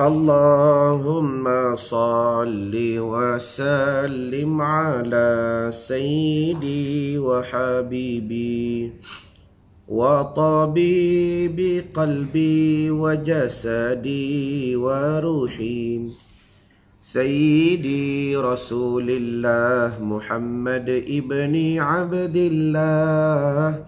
Allahumma salli wa sallim ala sayyidi wa habibi wa tabibi qalbi wa jasadi wa ruhi Sayyidi Rasulillah Muhammad ibni Abdillah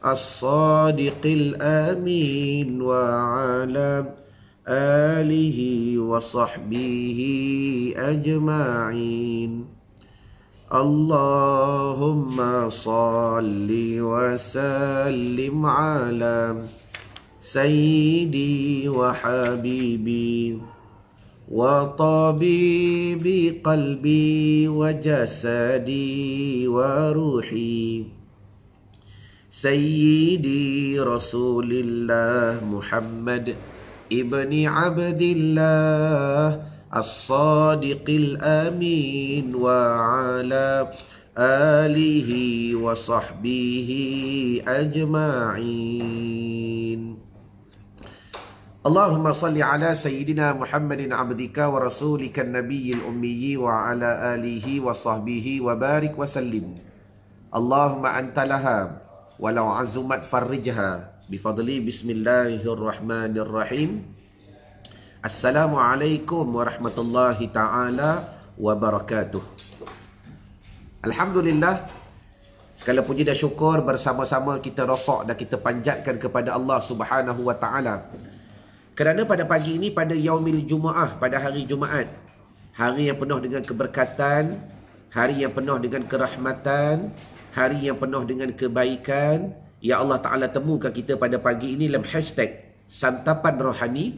As-Sadiqil Amin wa ala alihi wa sahbihi ajma'in Allahumma salli wa sallim ala Sayyidi wa habibi wa tabibi qalbi wa jasadi wa ruhi Sayyidi Rasulillah Muhammad ibni Abdillah As-Sadiqil Amin wa ala alihi wa sahbihi ajma'in Allahumma salli ala Sayyidina Muhammadin abdika wa rasulika nabiyil ummiyi wa ala alihi wa sahbihi wa barik wa sallim Allahumma antalaha walau azumat farrijha bifadli bismillahirrahmanirrahim Assalamualaikum warahmatullahi ta'ala wabarakatuh Alhamdulillah segala puji dan syukur bersama-sama kita rafak dan kita panjatkan kepada Allah Subhanahu wa ta'ala kerana pada pagi ini pada Yaumil Jumaah, pada hari Jumaat, hari yang penuh dengan keberkatan, hari yang penuh dengan kerahmatan, hari yang penuh dengan kebaikan, ya Allah Ta'ala temukan kita pada pagi ini dalam hashtag Santapan Rohani.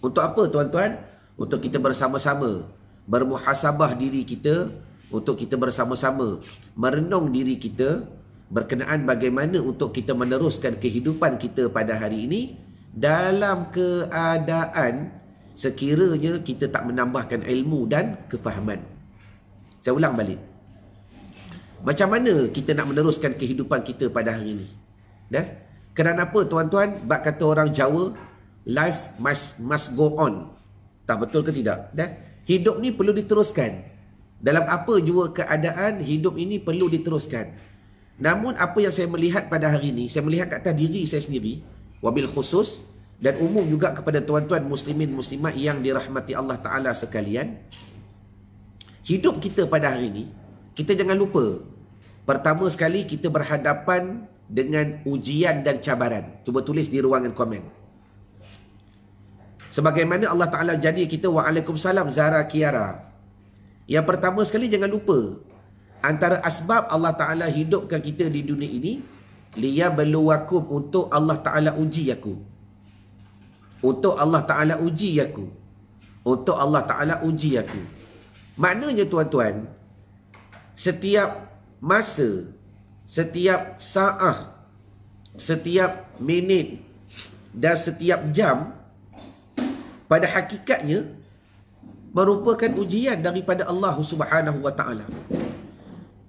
Untuk apa tuan-tuan? Untuk kita bersama-sama bermuhasabah diri kita, untuk kita bersama-sama merenung diri kita berkenaan bagaimana untuk kita meneruskan kehidupan kita pada hari ini dalam keadaan sekiranya kita tak menambahkan ilmu dan kefahaman. Saya ulang balik. Macam mana kita nak meneruskan kehidupan kita pada hari ini? Dah? Kerana apa tuan-tuan? Bak kata orang Jawa, life must go on. Tak betul ke tidak? Dah? Hidup ni perlu diteruskan. Dalam apa jua keadaan, hidup ini perlu diteruskan. Namun apa yang saya melihat pada hari ini, saya melihat kat atas diri saya sendiri, wabil khusus dan umum juga kepada tuan-tuan muslimin muslimat yang dirahmati Allah Ta'ala sekalian. Hidup kita pada hari ini, kita jangan lupa, pertama sekali kita berhadapan dengan ujian dan cabaran. Cuba tulis di ruangan komen. Sebagaimana Allah Ta'ala jadi kita, waalaikumsalam Zara Kiara. Yang pertama sekali jangan lupa, antara asbab Allah Ta'ala hidupkan kita di dunia ini, liyabluwakum, untuk Allah Ta'ala uji aku. Untuk Allah Ta'ala uji aku. Untuk Allah Ta'ala uji aku. Maknanya tuan-tuan, setiap masa, setiap saat, setiap minit dan setiap jam pada hakikatnya merupakan ujian daripada Allah Subhanahu wa Ta'ala.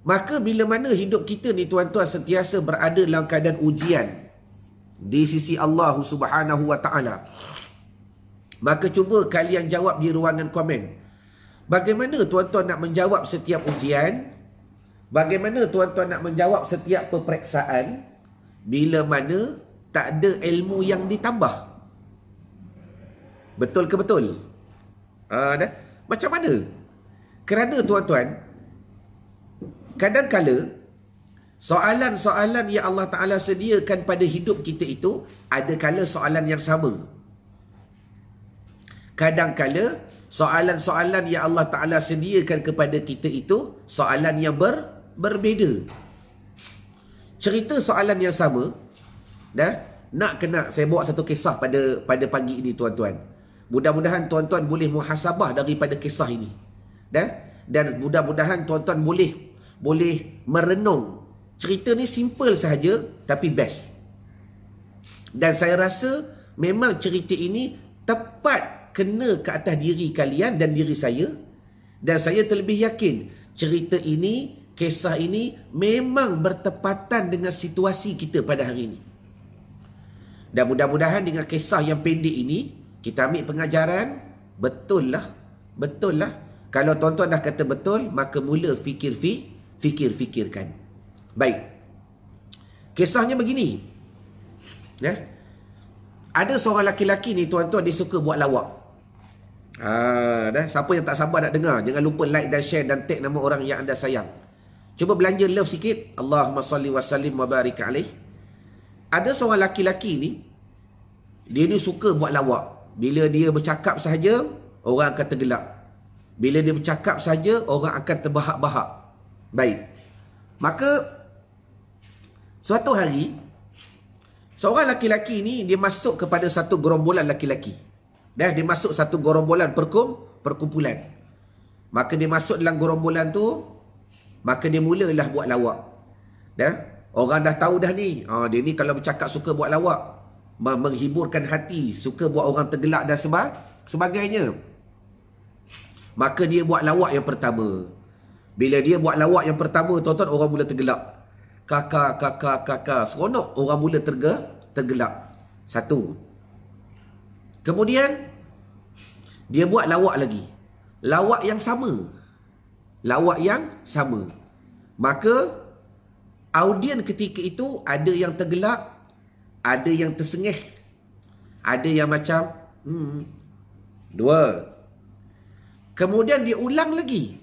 Maka bila mana hidup kita ni tuan-tuan sentiasa berada dalam keadaan ujian di sisi Allah Subhanahu wa Ta'ala, maka cuba kalian jawab di ruangan komen. Bagaimana tuan-tuan nak menjawab setiap ujian? Bagaimana tuan-tuan nak menjawab setiap peperiksaan bila mana tak ada ilmu yang ditambah? Betul ke betul? Dah? Macam mana? Kerana tuan-tuan, kadang-kala soalan-soalan yang Allah Ta'ala sediakan pada hidup kita itu ada kala soalan yang sama. Kadang-kala soalan-soalan yang Allah Ta'ala sediakan kepada kita itu soalan yang berbeza. Cerita soalan yang sama, dah? Nak kena saya bawa satu kisah pada pagi ini tuan-tuan. Mudah-mudahan tuan-tuan boleh muhasabah daripada kisah ini. Dah? Dan mudah-mudahan tuan-tuan boleh merenung. Cerita ni simple sahaja tapi best. Dan saya rasa memang cerita ini tepat kena ke atas diri kalian dan diri saya. Dan saya terlebih yakin cerita ini, kisah ini memang bertepatan dengan situasi kita pada hari ini. Dan mudah-mudahan dengan kisah yang pendek ini, Kita ambil pengajaran, betul lah. Betul lah. Kalau tuan-tuan dah kata betul, maka mula fikirkan. Baik. Kisahnya begini. Ya. Ada seorang laki-laki ni tuan-tuan, dia suka buat lawak. Siapa yang tak sabar nak dengar, jangan lupa like dan share dan tag nama orang yang anda sayang. Cuba belanja love sikit. Allahumma salli wa sallim wa barik alaih. Ada seorang laki-laki ni, dia ni suka buat lawak. Bila dia bercakap sahaja, orang akan tergelak. Bila dia bercakap sahaja, orang akan terbahak-bahak. Baik. Maka, suatu hari, seorang laki-laki ni, dia masuk kepada satu gerombolan laki-laki. Dia masuk satu gerombolan perkumpulan. Maka dia masuk dalam gerombolan tu, maka dia mulalah buat lawak. Orang dah tahu dah ni. Dia ni kalau bercakap suka buat lawak. Menghiburkan hati, suka buat orang tergelak dan sebagainya. Maka dia buat lawak yang pertama. Bila dia buat lawak yang pertama, tuan-tuan, orang mula tergelak. Kakak. Seronok, orang mula tergelak. Satu. Kemudian, dia buat lawak lagi. Lawak yang sama. Maka, audien ketika itu ada yang tergelak, ada yang tersengih, ada yang macam dua. Kemudian dia ulang lagi.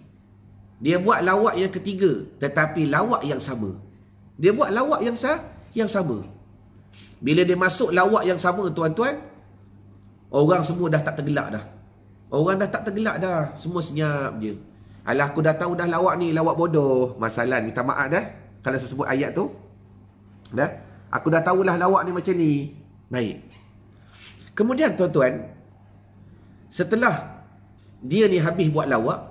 Dia buat lawak yang ketiga, tetapi lawak yang sama. Dia buat lawak yang sama. Bila dia masuk lawak yang sama, tuan-tuan, orang semua dah tak tergelak dah. Orang dah tak tergelak dah. Semua senyap je. Alah, aku dah tahu dah lawak ni, lawak bodoh. Masalah, minta maaf dah kalau saya sebut ayat tu. Aku dah tahulah lawak ni macam ni. Baik. Kemudian tuan-tuan, setelah dia ni habis buat lawak,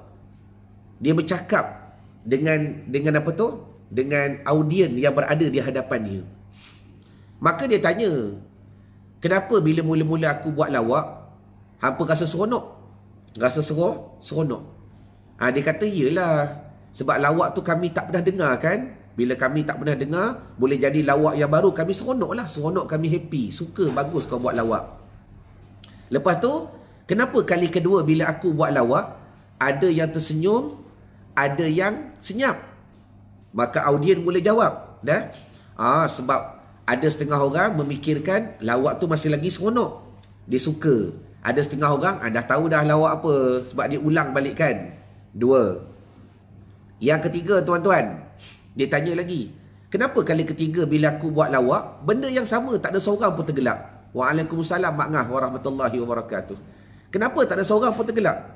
dia bercakap dengan apa tu? Dengan audien yang berada di hadapan dia. Maka dia tanya, kenapa bila mula-mula aku buat lawak, hampa rasa seronok? Rasa seronok. Dia kata, yelah, sebab lawak tu kami tak pernah dengar kan? Bila kami tak pernah dengar, boleh jadi lawak yang baru, kami seronok lah. Seronok, kami happy. Suka, bagus kau buat lawak. Lepas tu, kenapa kali kedua bila aku buat lawak, ada yang tersenyum, ada yang senyap? Maka audien mula jawab. Sebab ada setengah orang memikirkan lawak tu masih lagi seronok. Dia suka. Ada setengah orang, dah tahu dah lawak apa. Sebab dia ulang balik kan. Dua. Yang ketiga, tuan-tuan, dia tanya lagi, kenapa kali ketiga bila aku buat lawak, benda yang sama, tak ada seorang pun tergelak? Waalaikumsalam Mak Ngah warahmatullahi wabarakatuh. Kenapa tak ada seorang pun tergelak?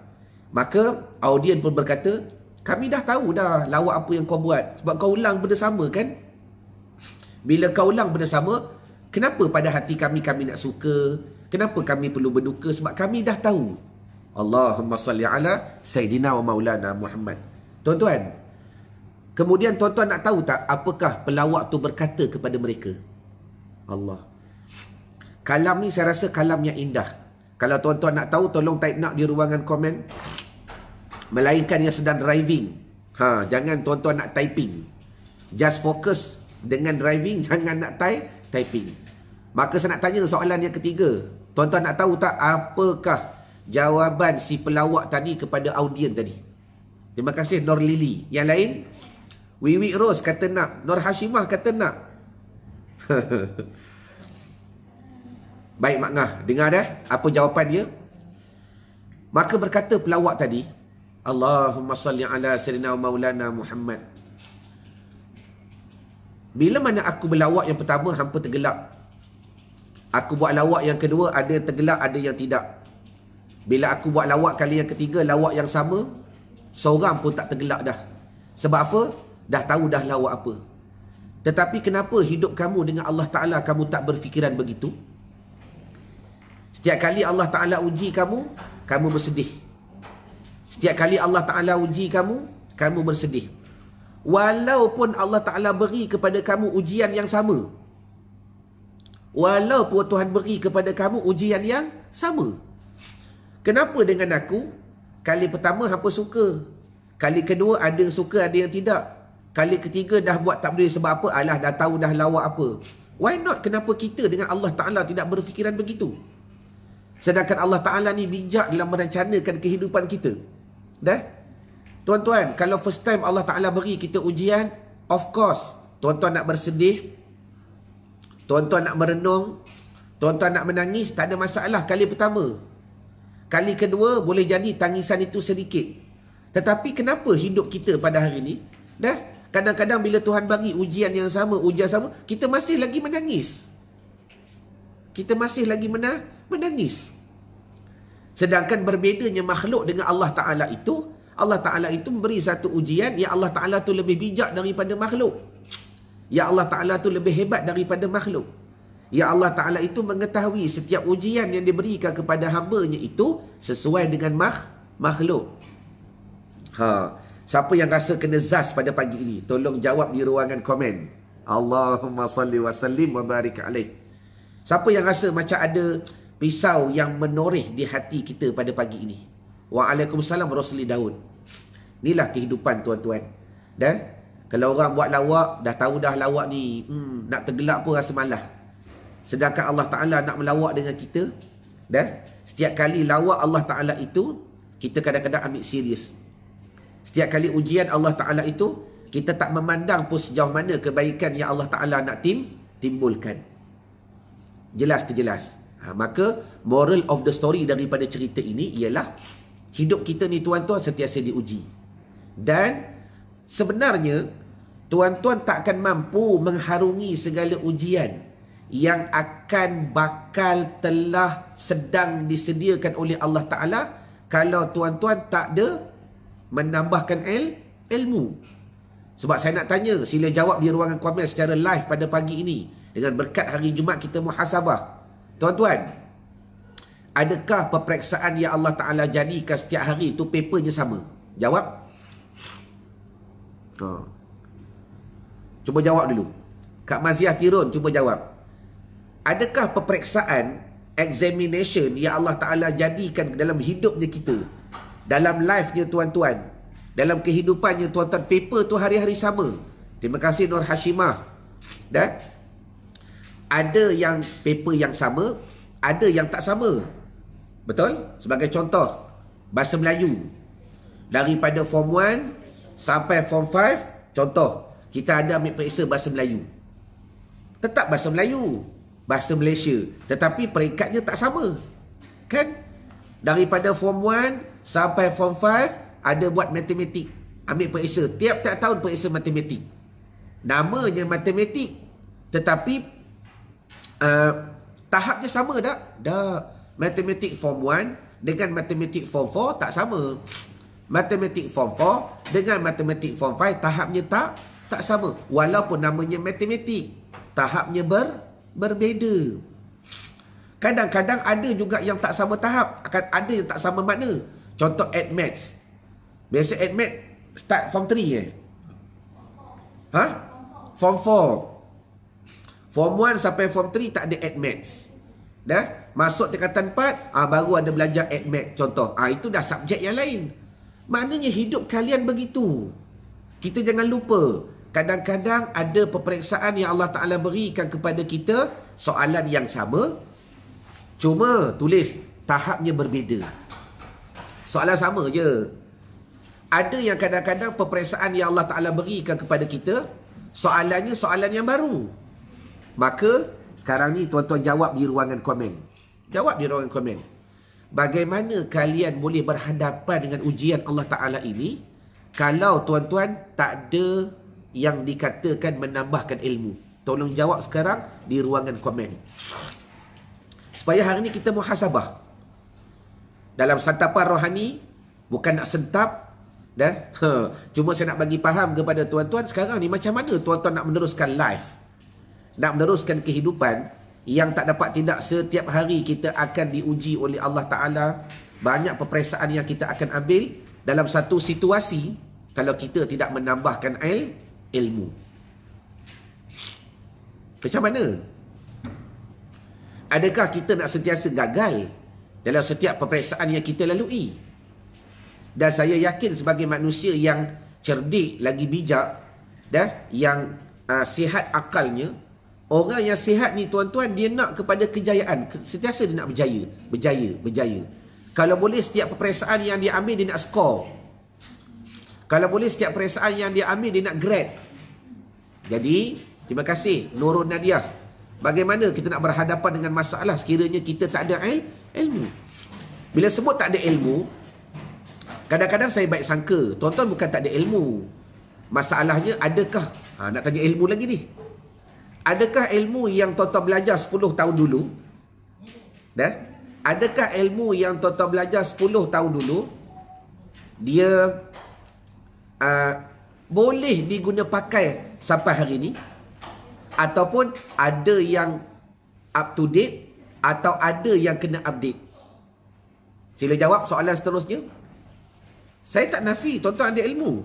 Maka audien pun berkata, kami dah tahu dah lawak apa yang kau buat. Sebab kau ulang benda sama kan? Bila kau ulang benda sama, kenapa pada hati kami nak suka? Kenapa kami perlu berduka? Sebab kami dah tahu. Allahumma salli ala Sayyidina wa Maulana Muhammad. Tuan-tuan, kemudian tuan-tuan nak tahu tak apakah pelawak tu berkata kepada mereka? Allah. Kalam ni saya rasa kalam yang indah. Kalau tuan-tuan nak tahu, tolong type nak di ruangan komen. Melainkan yang sedang driving. Jangan tuan-tuan nak typing. Just fokus dengan driving, jangan nak typing. Maka saya nak tanya soalan yang ketiga. Tuan-tuan nak tahu tak apakah jawapan si pelawak tadi kepada audien tadi? Terima kasih Nur Lily. Yang lain? Wiwi Rose kata nak. Nur Hashimah kata nak. Baik Mak Ngah, dengar dah apa jawapan dia? Maka berkata pelawak tadi, Allahumma salli ala Sayyidina Maulana Muhammad. Bila mana aku berlawak yang pertama, hampa tergelak. Aku buat lawak yang kedua, ada yang tergelak, ada yang tidak. Bila aku buat lawak kali yang ketiga, lawak yang sama, seorang pun tak tergelak dah. Sebab apa? Dah tahu dah lawak apa. Tetapi kenapa hidup kamu dengan Allah Ta'ala, kamu tak berfikiran begitu? Setiap kali Allah Ta'ala uji kamu, kamu bersedih. Setiap kali Allah Ta'ala uji kamu, kamu bersedih. Walaupun Allah Ta'ala beri kepada kamu ujian yang sama. Walaupun Tuhan beri kepada kamu ujian yang sama. Kenapa dengan aku? Kali pertama hampa suka. Kali kedua ada yang suka, ada yang tidak. Kali ketiga dah buat tak boleh sebab apa? Alah, dah tahu dah lawak apa. Why not? Kenapa kita dengan Allah Ta'ala tidak berfikiran begitu? Sedangkan Allah Ta'ala ni bijak dalam merencanakan kehidupan kita. Dah? Tuan-tuan, kalau first time Allah Ta'ala beri kita ujian, of course, tuan-tuan nak bersedih, tuan-tuan nak merenung, tuan-tuan nak menangis, tak ada masalah kali pertama. Kali kedua, boleh jadi tangisan itu sedikit. Tetapi kenapa hidup kita pada hari ini, dah? Kadang-kadang bila Tuhan bagi ujian yang sama, kita masih lagi menangis. Kita masih lagi menangis. Sedangkan berbezanya makhluk dengan Allah Ta'ala itu, Allah Ta'ala itu memberi satu ujian, ya Allah Ta'ala tu lebih bijak daripada makhluk. Ya Allah Ta'ala tu lebih hebat daripada makhluk. Ya Allah Ta'ala itu mengetahui setiap ujian yang diberikan kepada hamba-Nya itu sesuai dengan makhluk. Siapa yang rasa kena zas pada pagi ini, tolong jawab di ruangan komen. Allahumma salli wa sallim wa barik alaih. Siapa yang rasa macam ada pisau yang menoreh di hati kita pada pagi ini? Waalaikumsalam Rasuli Daud. Inilah kehidupan tuan-tuan. Dan kalau orang buat lawak, dah tahu dah lawak ni nak tergelak pun rasa malah. Sedangkan Allah Ta'ala nak melawak dengan kita. Dan setiap kali lawak Allah Ta'ala itu, kita kadang-kadang ambil serius. Setiap kali ujian Allah Ta'ala itu, kita tak memandang pun sejauh mana kebaikan yang Allah Ta'ala nak timbulkan. Jelas terjelas. Maka moral of the story daripada cerita ini ialah hidup kita ni tuan-tuan sentiasa diuji. Dan sebenarnya tuan-tuan tak akan mampu mengharungi segala ujian yang bakal telah sedang disediakan oleh Allah Ta'ala kalau tuan-tuan tak ada menambahkan ilmu. Sebab saya nak tanya, sila jawab di ruangan komen secara live pada pagi ini. Dengan berkat hari Jumaat kita muhasabah. Tuan-tuan, adakah peperiksaan yang Allah Ta'ala jadikan setiap hari itu papernya sama? Jawab. Cuba jawab dulu. Kak Maziah Tirun, cuba jawab. Adakah peperiksaan, examination yang Allah Ta'ala jadikan dalam hidupnya kita, dalam life-nya tuan-tuan, dalam kehidupannya tuan-tuan, paper tu hari-hari sama? Terima kasih Nur Hashimah. Dan ada yang paper yang sama, ada yang tak sama. Betul? Sebagai contoh, bahasa Melayu. Daripada form 1 sampai form 5, contoh, kita ada ambil periksa bahasa Melayu. Tetap bahasa Melayu, bahasa Malaysia, tetapi peringkatnya tak sama. Kan? Daripada form 1 sampai form 5, ada buat matematik. Ambil periksa. Tiap-tiap tahun periksa matematik. Namanya matematik, tetapi tahapnya sama tak? Dah. Matematik form 1 dengan matematik form 4 tak sama. Matematik form 4 dengan matematik form 5 tahapnya tak sama. Walaupun namanya matematik, tahapnya berbeza. Kadang-kadang ada juga yang tak sama tahap, akan ada yang tak sama makna. Contoh Admaths. Biasa Admaths start form 3 Form 4. Form 1 sampai form 3 tak ada Admaths. Dah? Masuk tingkatan 4, baru ada belajar Admaths contoh. Itu dah subjek yang lain. Maknanya hidup kalian begitu. Kita jangan lupa, kadang-kadang ada peperiksaan yang Allah Ta'ala berikan kepada kita, soalan yang sama, cuma tulis tahapnya berbeza. Soalan sama je. Ada yang kadang-kadang peperiksaan yang Allah Ta'ala berikan kepada kita, soalannya soalan yang baru. Maka sekarang ni tuan-tuan jawab di ruangan komen. Jawab di ruangan komen. Bagaimana kalian boleh berhadapan dengan ujian Allah Ta'ala ini kalau tuan-tuan tak ada yang dikatakan menambahkan ilmu? Tolong jawab sekarang di ruangan komen. Supaya hari ini kita muhasabah. Dalam santapan rohani, bukan nak sentap. Cuma saya nak bagi faham kepada tuan-tuan sekarang ni macam mana tuan-tuan nak meneruskan life. Nak meneruskan kehidupan yang tak dapat tidak setiap hari kita akan diuji oleh Allah Ta'ala. Banyak peperiksaan yang kita akan ambil dalam satu situasi kalau kita tidak menambahkan ilmu. Macam mana? Adakah kita nak sentiasa gagal dalam setiap peperiksaan yang kita lalui? Dan saya yakin sebagai manusia yang cerdik, lagi bijak, yang sihat akalnya, Orang yang sihat ni tuan-tuan, dia nak kepada kejayaan. Sentiasa dia nak berjaya. Berjaya. Kalau boleh setiap peperiksaan yang dia ambil, dia nak score. Kalau boleh setiap peperiksaan yang dia ambil, dia nak grade. Jadi, terima kasih Nurul Nadiah. Bagaimana kita nak berhadapan dengan masalah sekiranya kita tak ada ilmu? Bila sebut tak ada ilmu, kadang-kadang saya baik sangka, tuan-tuan bukan tak ada ilmu. Masalahnya, adakah? Nak tanya ilmu lagi ni. Adakah ilmu yang tuan-tuan belajar 10 tahun dulu? Adakah ilmu yang tuan-tuan belajar 10 tahun dulu, dia boleh diguna pakai sampai hari ini? Ataupun ada yang up to date, atau ada yang kena update? Sila jawab soalan seterusnya. Saya tak nafi tuan-tuan ada ilmu,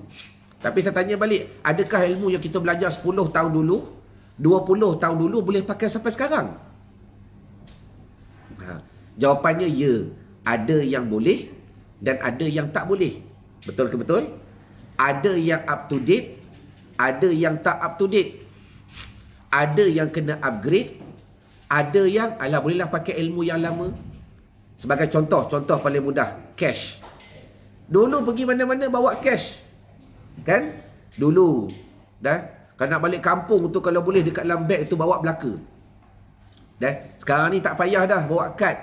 tapi saya tanya balik, adakah ilmu yang kita belajar 10 tahun dulu, 20 tahun dulu boleh pakai sampai sekarang? Jawapannya ya. Ada yang boleh dan ada yang tak boleh. Betul ke betul? Ada yang up to date, ada yang tak up to date. Ada yang kena upgrade, ada yang bolehlah pakai ilmu yang lama. Sebagai contoh paling mudah, cash. Dulu pergi mana-mana bawa cash. Kan? Dulu. Kalau nak balik kampung tu, kalau boleh dekat dalam beg tu bawa belaka. Sekarang ni tak payah dah bawa kad.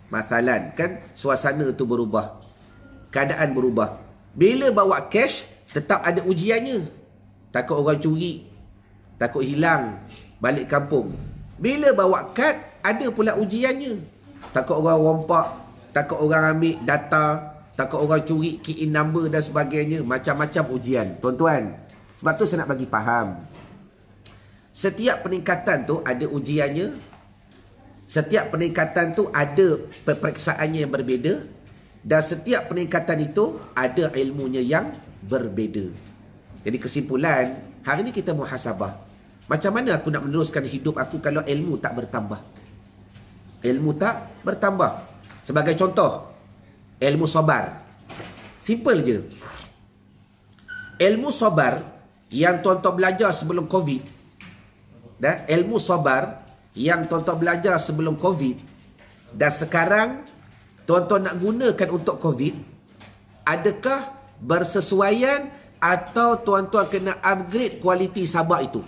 Masalan, kan suasana tu berubah. Keadaan berubah. Bila bawa cash, tetap ada ujiannya. Takut orang curi, takut hilang balik kampung. Bila bawa kad, ada pula ujiannya. Takut orang rompak, takut orang ambil data, takut orang curi key in number dan sebagainya. Macam-macam ujian. Tuan-tuan, sebab tu saya nak bagi faham. Setiap peningkatan tu ada ujiannya. Setiap peningkatan tu ada peperiksaannya yang berbeza. Dan setiap peningkatan itu ada ilmunya yang berbeza. Jadi kesimpulan, hari ni kita muhasabah. Macam mana aku nak meneruskan hidup aku kalau ilmu tak bertambah? Ilmu tak bertambah. Sebagai contoh, ilmu sabar. Simple je. Ilmu sabar yang tuan-tuan belajar sebelum COVID, ilmu sabar yang tuan-tuan belajar sebelum COVID, dan sekarang tuan-tuan nak gunakan untuk COVID, adakah bersesuaian atau tuan-tuan kena upgrade kualiti sabar itu?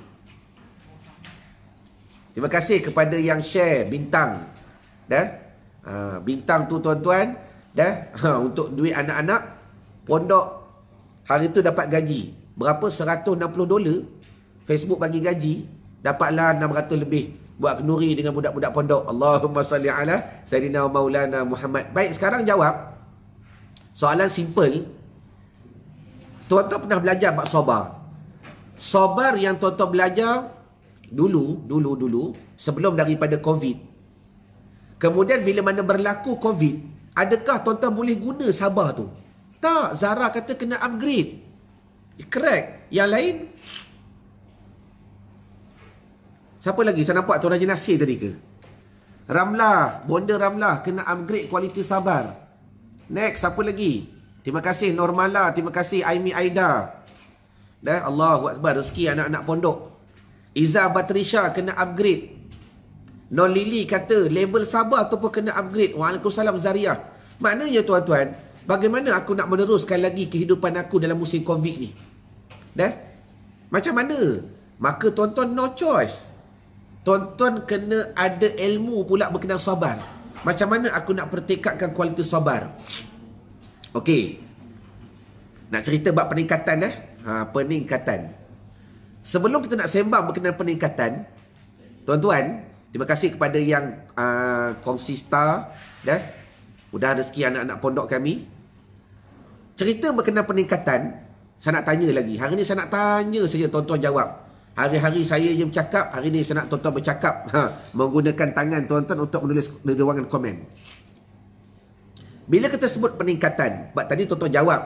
Terima kasih kepada yang share bintang. Bintang tu tuan-tuan, untuk duit anak-anak pondok hari tu dapat gaji. Berapa? $160. Facebook bagi gaji, dapatlah 600 lebih buat kenduri dengan budak-budak pondok. Allahumma salli ala Sayyidina Maulana Muhammad. Baik, sekarang jawab soalan simple. Tuan-tuan pernah belajar bab sabar? Sabar yang tuan-tuan belajar dulu sebelum daripada COVID. Kemudian bila mana berlaku COVID, adakah tuan-tuan boleh guna sabar tu? Tak. Zara kata kena upgrade. Correct. Yang lain? Siapa lagi? Saya nampak Tuan Haji Nasir tadi ke? Ramlah. Bonda Ramlah kena upgrade kualiti sabar. Next. Siapa lagi? Terima kasih Normala. Terima kasih Aimi Aida. Allahu Akbar. Rezeki anak-anak pondok. Iza Batrisha kena upgrade. Non Lili kata level sabar tu pun kena upgrade. Waalaikumsalam Zariah. Maknanya tuan-tuan, bagaimana aku nak meneruskan lagi kehidupan aku dalam musim COVID ni? Macam mana? Maka tuan-tuan no choice. Tuan-tuan kena ada ilmu pula berkenaan sabar. Macam mana aku nak pertekadkan kualiti sabar? Okey. Nak cerita bab peningkatan peningkatan. Sebelum kita nak sembang berkenaan peningkatan, tuan-tuan, terima kasih kepada yang kongsi star mudah rezeki anak-anak pondok kami. Cerita berkenaan peningkatan, saya nak tanya lagi. Hari ni saya nak tanya saja, tuan-tuan jawab. Hari-hari saya je bercakap, hari ni saya nak tuan-tuan bercakap menggunakan tangan tuan-tuan untuk menulis di ruangan komen. Bila kita sebut peningkatan, sebab tadi tuan-tuan jawab,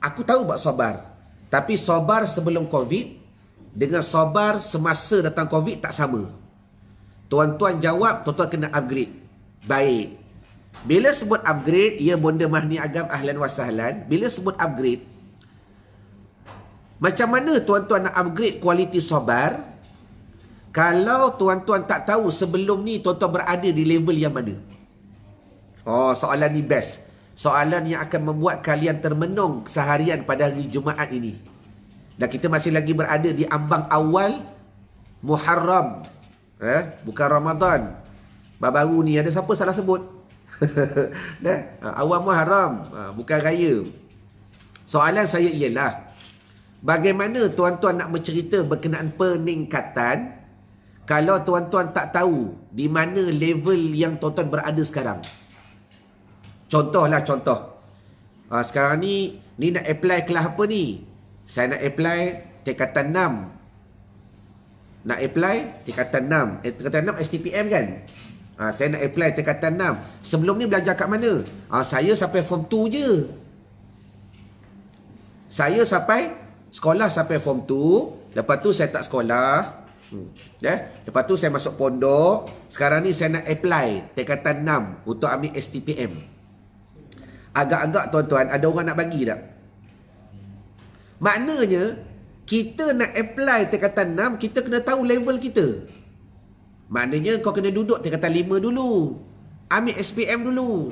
aku tahu bab sabar, tapi sabar sebelum COVID dengan sabar semasa datang COVID tak sama. Tuan-tuan jawab, tuan-tuan kena upgrade. Baik. Bila sebut upgrade, ya Bonda Mahni Agam ahlan wa sahlan. Bila sebut upgrade, macam mana tuan-tuan nak upgrade kualiti sabar Kalau tuan-tuan tak tahu sebelum ni tuan-tuan berada di level yang mana? Oh, soalan ni best. Soalan yang akan membuat kalian termenung seharian pada hari Jumaat ini. Dan kita masih lagi berada di ambang awal Muharram. Bukan Ramadan. Baru ni ada siapa salah sebut? Awal Muharram, bukan raya. Soalan saya ialah, bagaimana tuan-tuan nak mencerita berkenaan peningkatan kalau tuan-tuan tak tahu di mana level yang tuan-tuan berada sekarang? Contohlah contoh. Sekarang ni nak apply kelas apa ni? Saya nak apply tingkatan 6. Nak apply tingkatan 6. Tingkatan 6 STPM kan? Saya nak apply tingkatan 6. Sebelum ni belajar kat mana? Saya sampai form 2 je. Saya sekolah sampai form 2. Lepas tu saya tak sekolah. Lepas tu saya masuk pondok. Sekarang ni saya nak apply tingkatan 6 untuk ambil STPM. Agak-agak tuan-tuan, ada orang nak bagi tak? Maknanya, kita nak apply tingkatan 6, kita kena tahu level kita. Maknanya kau kena duduk tingkatan 5 dulu. Ambil SPM dulu.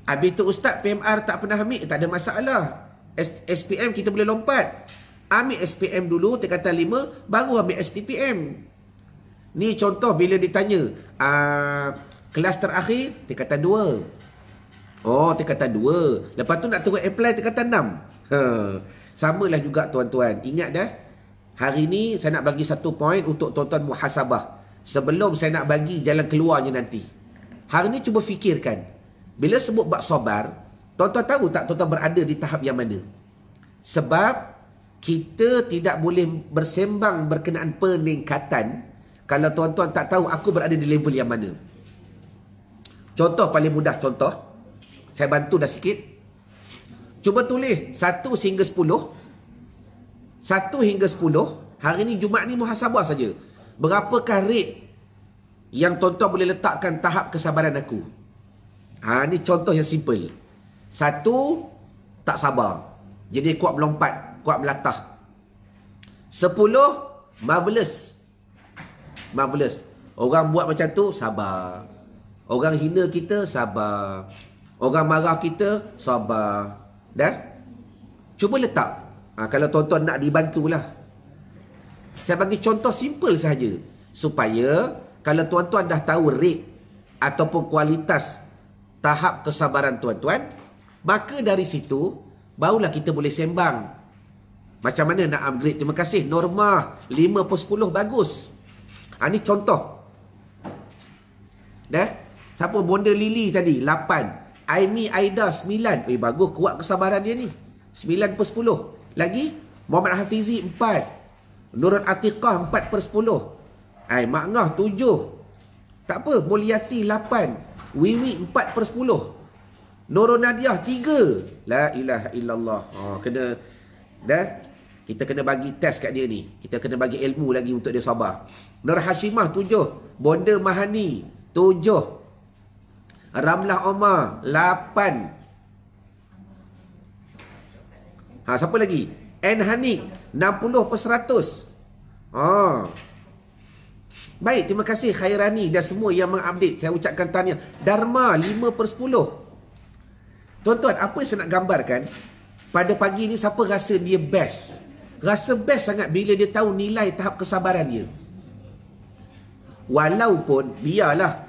Habis tu ustaz PMR tak pernah ambil, tak ada masalah. SPM kita boleh lompat. Ambil SPM dulu tingkatan 5, baru ambil STPM. Ni contoh bila ditanya, kelas terakhir tingkatan 2. Oh, tingkatan 2. Lepas tu nak terus apply tingkatan 6. Samalah juga tuan-tuan. Ingat dah, hari ni saya nak bagi satu poin untuk tuan-tuan muhasabah. Sebelum saya nak bagi jalan keluarnya nanti. Hari ni cuba fikirkan. Bila sebut bab sabar, tuan-tuan tahu tak tuan-tuan berada di tahap yang mana? Sebab kita tidak boleh bersembang berkenaan peningkatan kalau tuan-tuan tak tahu aku berada di level yang mana. Contoh paling mudah, contoh. Saya bantu dah sikit. Cuba tulis 1 hingga 10. 1 hingga 10. Hari ni Jumaat ni muhasabah saja. Berapakah rate yang tuan-tuan boleh letakkan tahap kesabaran aku? Ni contoh yang simple. 1, tak sabar. Jadi kuat melompat, kuat melatah. 10, marvelous. Marvelous. Orang buat macam tu, sabar. Orang hina kita, sabar. Orang marah kita, sabar. Dah? Cuba letak. Kalau tuan-tuan nak dibantulah. Saya bagi contoh simple sahaja. Supaya kalau tuan-tuan dah tahu rate ataupun kualitas tahap kesabaran tuan-tuan, maka dari situ, barulah kita boleh sembang. Macam mana nak upgrade? Terima kasih. Norma 5/10 bagus. Ni contoh. Dah? Siapa? Bonda Lily tadi 8. Aimi Aida 9. Bagus, kuat kesabaran dia ni. 9/10. Lagi Muhammad Hafizi 4. Nurul Atiqah 4/10. Mak Ngah 7. Tak apa, Mulyati 8. Wiwi 4/10. Nurul Nadiah 3. La ilaha illallah. Kena dan kita kena bagi test kat dia ni. Kita kena bagi ilmu lagi untuk dia sabar. Nur Hashimah 7. Bonda Mahani 7. Ramlah Omar 8. Siapa lagi? N Hanik 60/100. Baik, terima kasih Khairani dan semua yang mengupdate. Saya ucapkan tahniah. Dharma 5/10. Tuan-tuan, apa yang saya nak gambarkan? Pada pagi ni siapa rasa dia best? Rasa best sangat bila dia tahu nilai tahap kesabaran dia. Walaupun biarlah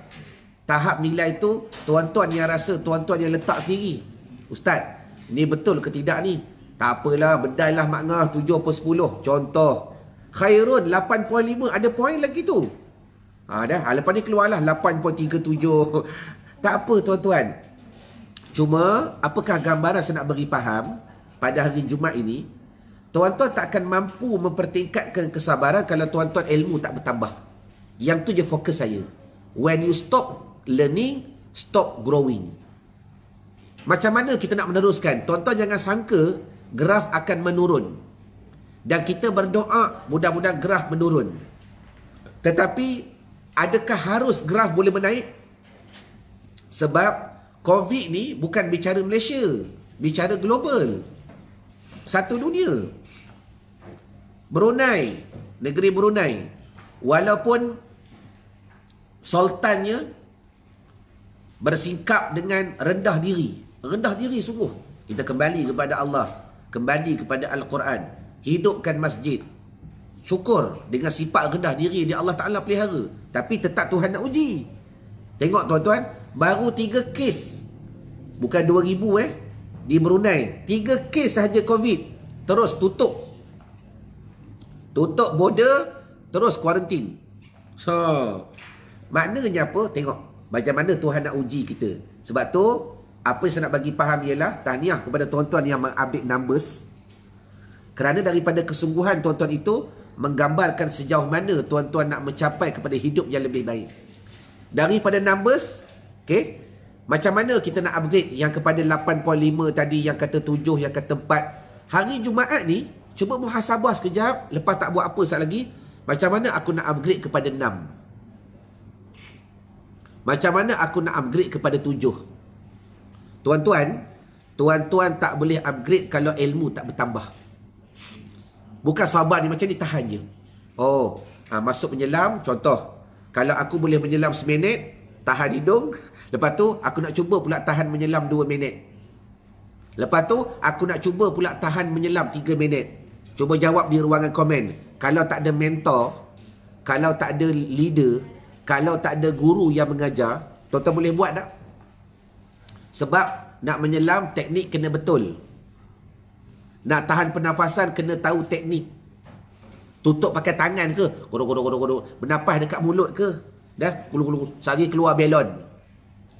tahap nilai tu tuan-tuan yang rasa, tuan-tuan yang letak sendiri. Ustaz, ni betul ke tidak ni? Tak apalah, bedailah Mak Ngah 7/10. Contoh. Khairun 8.5. Ada poin lagi tu. Dah. Lepas ni keluarlah 8.37. Tak apa tuan-tuan. Cuma, apakah gambaran saya nak beri faham pada hari Jumaat ini? Tuan-tuan tak akan mampu mempertingkatkan kesabaran kalau tuan-tuan ilmu tak bertambah. Yang tu je fokus saya. When you stop learning, stop growing. Macam mana kita nak meneruskan? Tuan-tuan jangan sangka graf akan menurun. Dan kita berdoa mudah-mudahan graf menurun. Tetapi adakah harus graf boleh menaik? Sebab COVID ni bukan bicara Malaysia, bicara global. Satu dunia. Brunei, negeri Brunei, Walaupun sultannya bersikap dengan rendah diri. Rendah diri sungguh. Kita kembali kepada Allah. Kembali kepada Al-Quran. Hidupkan masjid. Syukur dengan sifat rendah diri dia Allah Ta'ala pelihara. Tapi tetap Tuhan nak uji. Tengok tuan-tuan. Baru 3 kes. Bukan 2,000 di Brunei. 3 kes sahaja COVID. Terus tutup. Tutup border. Terus kuarantin. So, maknanya apa? Tengok. Macam mana Tuhan nak uji kita. Sebab tu, apa yang saya nak bagi faham ialah tahniah kepada tuan-tuan yang mengambil numbers. Kerana daripada kesungguhan tuan-tuan itu menggambarkan sejauh mana tuan-tuan nak mencapai kepada hidup yang lebih baik. Daripada numbers, okay, macam mana kita nak upgrade yang kepada 8.5 tadi, yang kata 7, yang kata 4. Hari Jumaat ni, cuba muhasabah sekejap, lepas tak buat apa sekejap lagi, macam mana aku nak upgrade kepada 6? Macam mana aku nak upgrade kepada 7? Tuan-tuan tak boleh upgrade kalau ilmu tak bertambah. Bukan sabar ni, macam ni tahan je. Oh, masuk menyelam, contoh. Kalau aku boleh menyelam seminit, tahan hidung. Lepas tu, aku nak cuba pula tahan menyelam 2 minit. Lepas tu, aku nak cuba pula tahan menyelam 3 minit. Cuba jawab di ruangan komen. Kalau tak ada mentor, kalau tak ada leader, kalau tak ada guru yang mengajar, tuan-tuan boleh buat tak? Sebab nak menyelam, teknik kena betul. Nak tahan pernafasan, kena tahu teknik. Tutup pakai tangan ke? Kodok. Bernafas dekat mulut ke? Dah? Sehari keluar belon.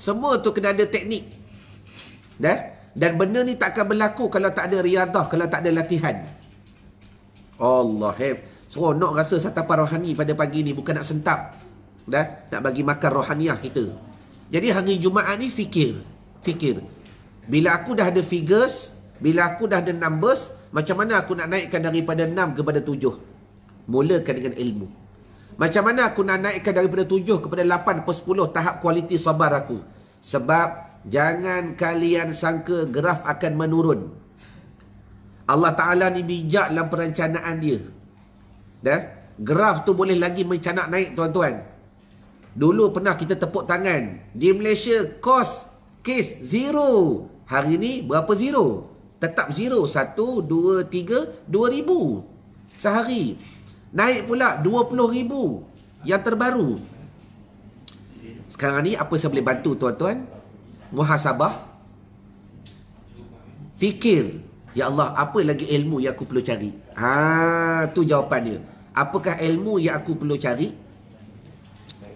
Semua tu kena ada teknik. Dah? Dan benda ni takkan berlaku kalau tak ada riadah, kalau tak ada latihan. Allah, seronok rasa santapan rohani pada pagi ni. Bukan nak sentap. Dah? Nak bagi makan rohaniah kita. Jadi hari Jumaat ni fikir. Bila aku dah ada figures, bila aku dah ada numbers, macam mana aku nak naikkan daripada 6 kepada 7? Mulakan dengan ilmu. Macam mana aku nak naikkan daripada 7 kepada 8 per 10 tahap kualiti sabar aku? Sebab jangan kalian sangka graf akan menurun. Allah Ta'ala ni bijak dalam perencanaan dia. Dah? Graf tu boleh lagi mencanak naik tuan-tuan. Dulu pernah kita tepuk tangan. Di Malaysia, kes 0. Hari ni berapa 0? Tetap 0. 1, 2, 3, 2,000 sehari. Naik pula 20,000 yang terbaru. Sekarang ni apa saya boleh bantu tuan-tuan? Muhasabah. Fikir. Ya Allah, apa lagi ilmu yang aku perlu cari? Tu jawapan dia. Apakah ilmu yang aku perlu cari?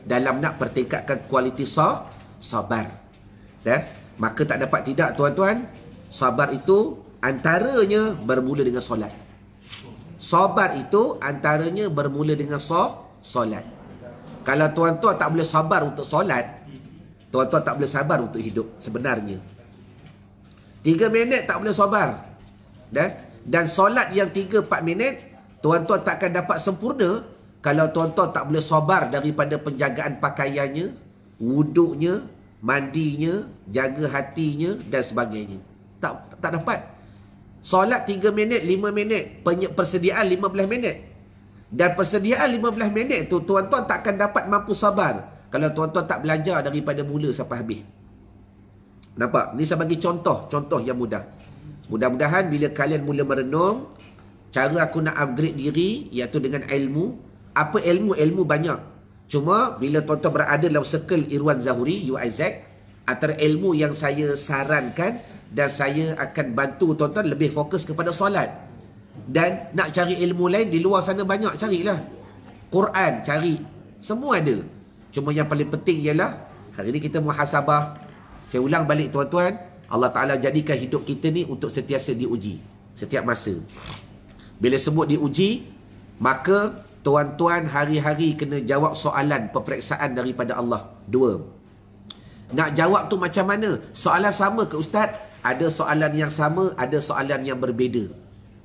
Dalam nak pertingkatkan kualiti sabar. Maka tak dapat tidak tuan-tuan, sabar itu antaranya bermula dengan solat. Sabar itu antaranya bermula dengan solat. Kalau tuan-tuan tak boleh sabar untuk solat, tuan-tuan tak boleh sabar untuk hidup sebenarnya. 3 minit tak boleh sabar. Dan solat yang 3-4 minit, tuan-tuan takkan dapat sempurna kalau tuan-tuan tak boleh sabar daripada penjagaan pakaiannya, wuduknya, mandinya, jaga hatinya dan sebagainya. Tak dapat. Solat 3 minit, 5 minit, persediaan 15 minit. Dan persediaan 15 minit tu tuan-tuan takkan dapat mampu sabar kalau tuan-tuan tak belajar daripada mula sampai habis. Nampak? Ni saya bagi contoh yang mudah. Mudah-mudahan bila kalian mula merenung, cara aku nak upgrade diri iaitu dengan ilmu. Apa ilmu? Ilmu banyak. Cuma bila tuan-tuan berada dalam circle Irwan Zahuri, UIZ, antara ilmu yang saya sarankan dan saya akan bantu tuan-tuan lebih fokus kepada solat. Dan nak cari ilmu lain di luar sana banyak, carilah. Quran cari, semua ada. Cuma yang paling penting ialah hari ini kita muhasabah. Saya ulang balik tuan-tuan, Allah Ta'ala jadikan hidup kita ni untuk sentiasa diuji setiap masa. Bila sebut diuji, maka tuan-tuan hari-hari kena jawab soalan peperiksaan daripada Allah. 2. Nak jawab tu macam mana? Soalan sama ke Ustaz? Ada soalan yang sama, ada soalan yang berbeza.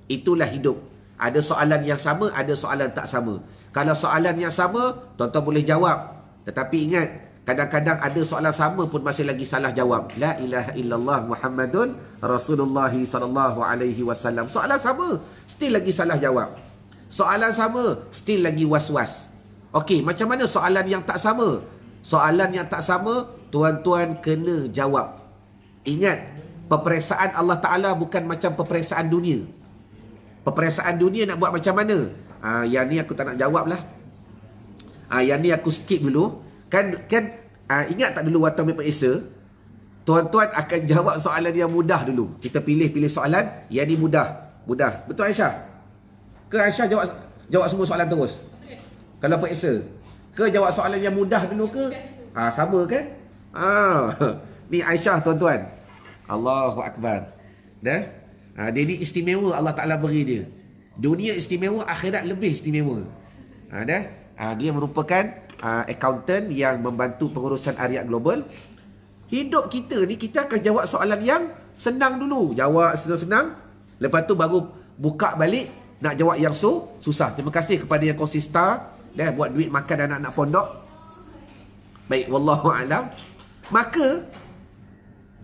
Itulah hidup. Ada soalan yang sama, ada soalan tak sama. Kalau soalan yang sama, tuan-tuan boleh jawab. Tetapi ingat, kadang-kadang ada soalan sama pun masih lagi salah jawab. La ilaha illallah Muhammadun Rasulullah sallallahu alaihi wasallam. Soalan sama, still lagi salah jawab. Soalan sama, still lagi was-was. Okey, macam mana soalan yang tak sama? Soalan yang tak sama, tuan-tuan kena jawab. Ingat, peperiksaan Allah Ta'ala bukan macam peperiksaan dunia. Peperiksaan dunia nak buat macam mana? Yang ni aku tak nak jawab lah. Yang ni aku skip dulu. Ingat tak dulu waktu ambil periksa, tuan-tuan akan jawab soalan yang mudah dulu. Kita pilih soalan, yang ni mudah. Mudah. Betul Aisyah? Ke Aisyah jawab semua soalan terus? Kalau periksa. Ke jawab soalan yang mudah dulu ke? Sama kan? Ni Aisyah tuan-tuan. Allahu Akbar. Dah? Dia ni istimewa Allah Ta'ala beri dia. Dunia istimewa, akhirat lebih istimewa. Dia merupakan accountant yang membantu pengurusan Ariat Global. Hidup kita ni, kita akan jawab soalan yang senang dulu. Jawab senang-senang. Lepas tu baru buka balik nak jawab yang susah. Terima kasih kepada yang konsisten buat duit makan anak-anak pondok. Baik, wallahu alam. Maka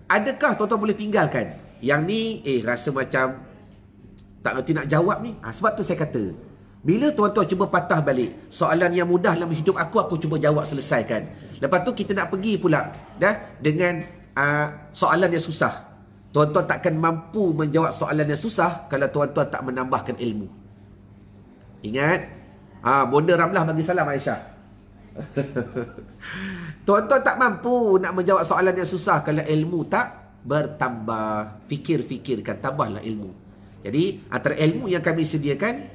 adakah tuan-tuan boleh tinggalkan? Yang ni rasa macam tak ngerti nak jawab ni. Sebab tu saya kata, bila tuan-tuan cuba patah balik soalan yang mudah dalam hidup aku cuba jawab, selesaikan. Lepas tu kita nak pergi pula dengan soalan yang susah. Tuan-tuan takkan mampu menjawab soalan yang susah kalau tuan-tuan tak menambahkan ilmu. Ingat, Bonda Ramlah bagi salam Aisyah. Tuan-tuan tak mampu nak menjawab soalan yang susah kalau ilmu tak bertambah. Fikirkan, tambahlah ilmu. Jadi antara ilmu yang kami sediakan,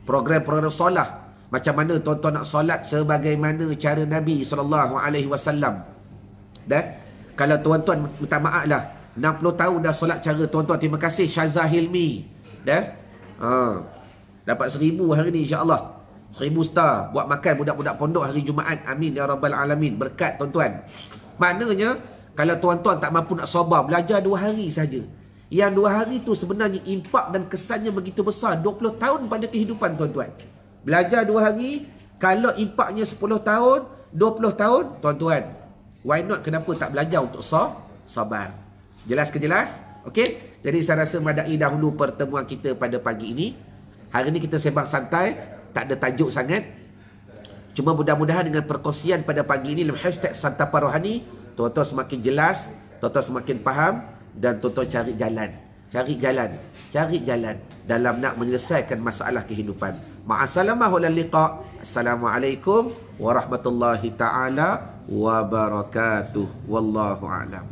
program-program solat. Macam mana tuan-tuan nak solat sebagaimana cara Nabi SAW. Dan kalau tuan-tuan minta maaf lah, 60 tahun dah solat cara tuan-tuan. Terima kasih Syazah Hilmi. Dapat 1000 hari ni insya-Allah. 1000 star buat makan budak-budak pondok hari Jumaat. Amin ya rabbal alamin. Berkat tuan-tuan. Maknanya kalau tuan-tuan tak mampu nak sabar, belajar 2 hari saja. Yang 2 hari tu sebenarnya impak dan kesannya begitu besar. 20 tahun pada kehidupan tuan-tuan. Belajar 2 hari, kalau impaknya 10 tahun, 20 tahun, tuan-tuan, why not, kenapa tak belajar untuk sabar? Jelas ke jelas? Okey? Jadi saya rasa madai dahulu pertemuan kita pada pagi ini. Hari ini kita sembang santai, tak ada tajuk sangat. Cuma mudah-mudahan dengan perkongsian pada pagi ini dalam hashtag Santapan Rohani, tuan-tuan semakin jelas, tuan-tuan semakin faham, dan tuan-tuan cari jalan dalam nak menyelesaikan masalah kehidupan. Ma'assalamah wal liqa. Assalamualaikum warahmatullahi taala wabarakatuh. Wallahu a'lam.